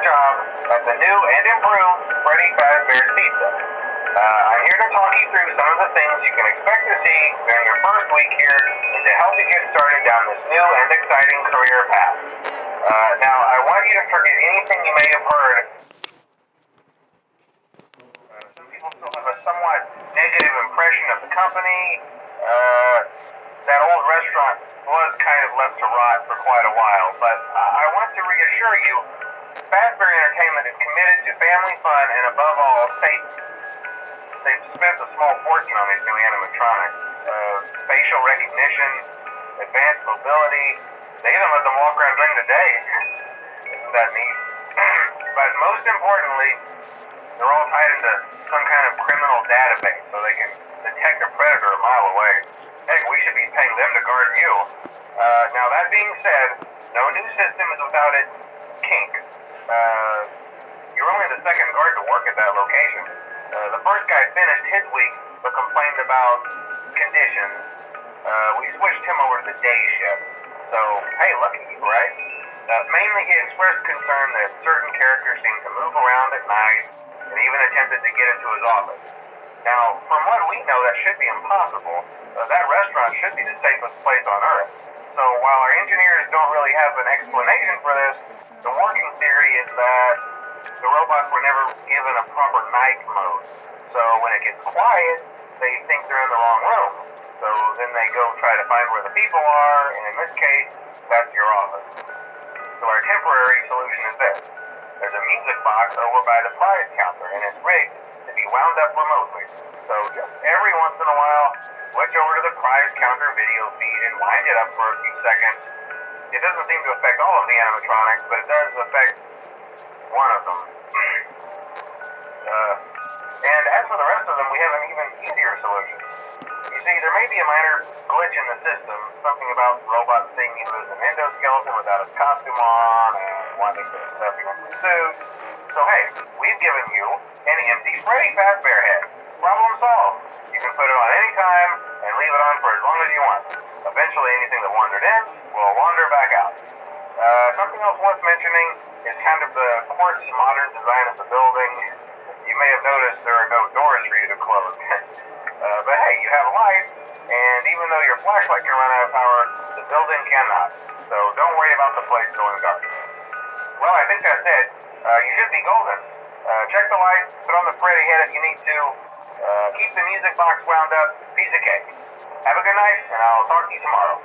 your job at the new and improved Freddy Fazbear's Pizza. I'm here to talk you through some of the things you can expect to see during your first week here and to help you get started down this new and exciting career path. Now, I want you to forget anything you may have heard. Some people still have a somewhat negative impression of the company. That old restaurant was kind of left to rot for quite a while, but I want to reassure you, Fazbear Entertainment is committed to family fun and above all, safety. They've spent a small fortune on these new animatronics. Facial recognition, advanced mobility. They even let them walk around during the day. Isn't that neat? But most importantly, they're all tied into some kind of criminal database so they can detect a predator a mile away. Heck, we should be paying them to guard you. Now that being said, no new system is without its kink. You're only the second guard to work at that location. The first guy finished his week but complained about conditions. We switched him over to the day shift. So, hey, lucky you, right? Mainly he expressed concern that certain characters seem to move around at night and even attempted to get into his office. Now, from what we know, that should be impossible. That restaurant should be the safest place on Earth. So while our engineers don't really have an explanation for this, the working theory is that the robots were never given a proper night mode. So when it gets quiet, they think they're in the wrong room. So then they go try to find where the people are, and in this case, that's your office. So our temporary solution is this. There's a music box over by the prize counter, and it's rigged to be wound up remotely. So just every once in a while, switch over to the prize counter video feed and wind it up for a few seconds. It doesn't seem to affect all of the animatronics, but it does affect one of them. And as for the rest of them, we have an even easier solution. You see, there may be a minor glitch in the system, something about robots seeing you as an endoskeleton without his costume on, and wanting to stuff you into the suit. So hey, we've given you an empty Freddy Fazbear head. Problem solved. You can put it on any time and leave it on for as long as you want. Eventually anything that wandered in will wander back out. Something else worth mentioning is kind of the quartz modern design of the building. You may have noticed there are no doors for you to close. But hey, you have a light, and even though your flashlight can run out of power, the building cannot. So don't worry about the place going dark. Well, I think that's it. You should be golden. Check the light, put on the Freddy head if you need to. Keep the music box wound up. Piece of cake. Have a good night, and I'll talk to you tomorrow.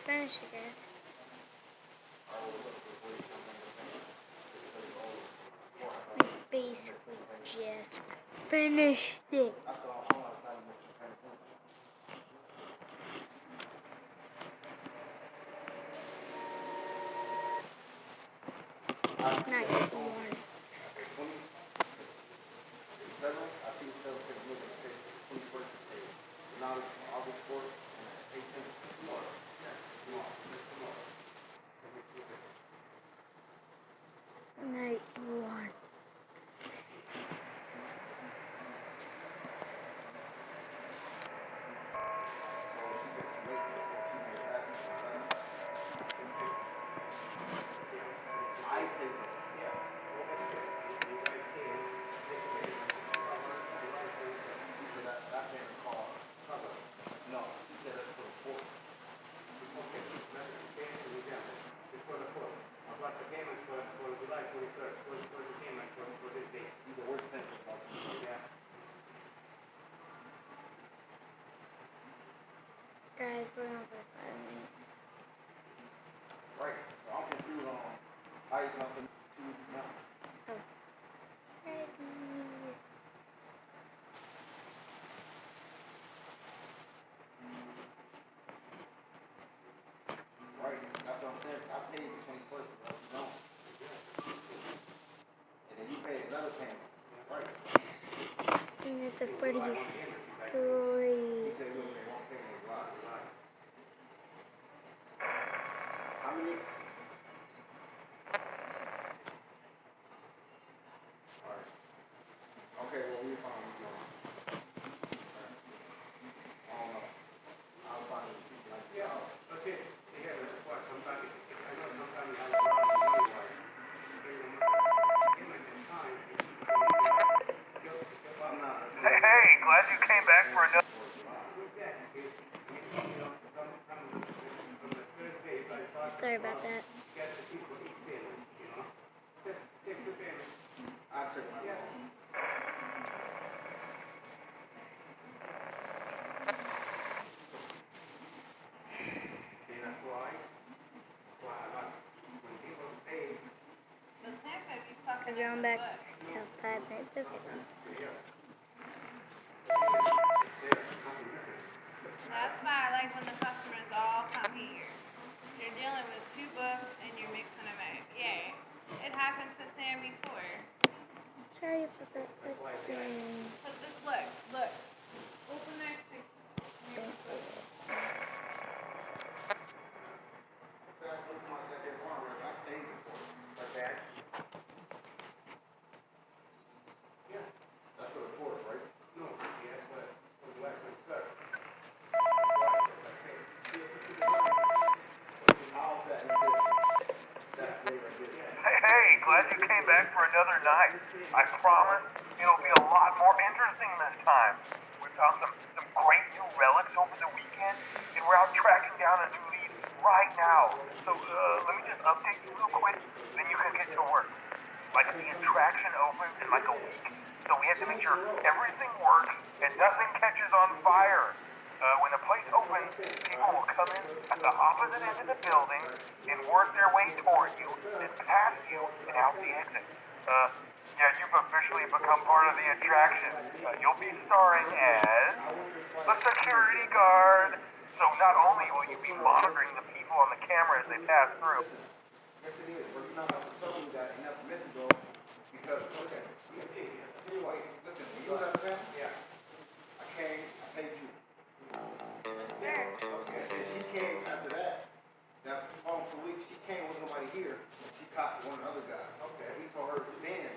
Finished again. We basically just finished it. Nice one. Night one. Guys, we're on for 5 minutes. Right, so I'm confused on how you gonna submit now. Oh. Right, that's what I'm saying. I paid the 21st, but you don't. And then you pay another payment. Right. And it's a Freddy story. You said you won't pay me a lot. How many? Alright. Okay, well, we found you. I don't know. I'll find it. Yeah, okay. Yeah, that's what sometimes I know sometimes you have a lot of money wire. Hey, glad you came back for another. Sorry about that. I'll check my phone. Because I'm back to 5 minutes of it. That's why I like when the customers all come here. You're dealing with 2 books and you're mixing them out. Yeah, it happened to Sam before. Sorry about that. But just look. Open next to Like that? Yeah. That's for the porch, right? No, yeah, but for the last one, sir. How's that in business? That's way right there. Hey, glad you came back for another night. I promise it'll be a lot more interesting this time. We found some great new relics over the weekend, and we're out tracking down a new lead right now. So let me just update you real quick, then you can get to work. Like the attraction opens in like a week, so we have to make sure everything works and nothing catches on fire. When the place opens, people will come in at the opposite end of the building and work their way toward you, then past you, and out the exit. Yeah, you've officially become part of the attraction. You'll be starring as the security guard. So not only will you be monitoring the people on the camera as they pass through. Yes, it is. But you're not going to tell me that ain't nothing missing, though. Because, okay. Anyway, listen, when you was out of town, Yeah. I came, I paid you. Sure. Okay. And she came after that. That following 2 weeks, she came with nobody here. And she caught one of the other guys. Okay. He told her, man,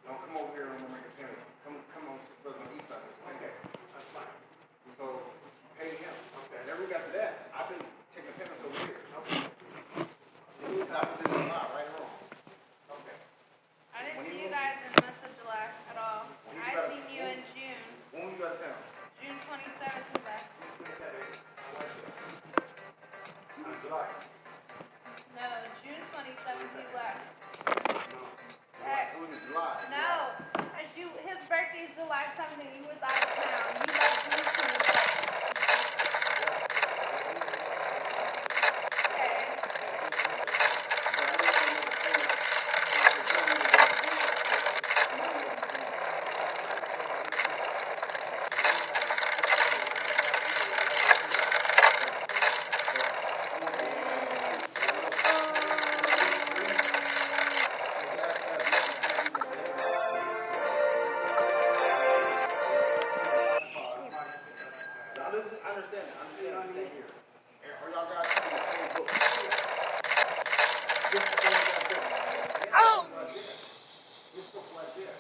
don't come over here and make a payment. Come on, brother, on the east side. Okay. That's fine. So, pay him. Okay. Never got to that. I've been taking payments over here. Okay. That was in July, right or wrong. Okay. I didn't see you guys in the month of July at all. I seen you in June. When were you out of town? June 27th you left. 27. July. No, June 27th you left. No. Heck, It was in July. no. His birthday's July 7th and he was out of town. He left June 27th. Okay. Now, listen, I understand that. I understand here. Are y'all guys in the same book? Yes, the same book. This book right there.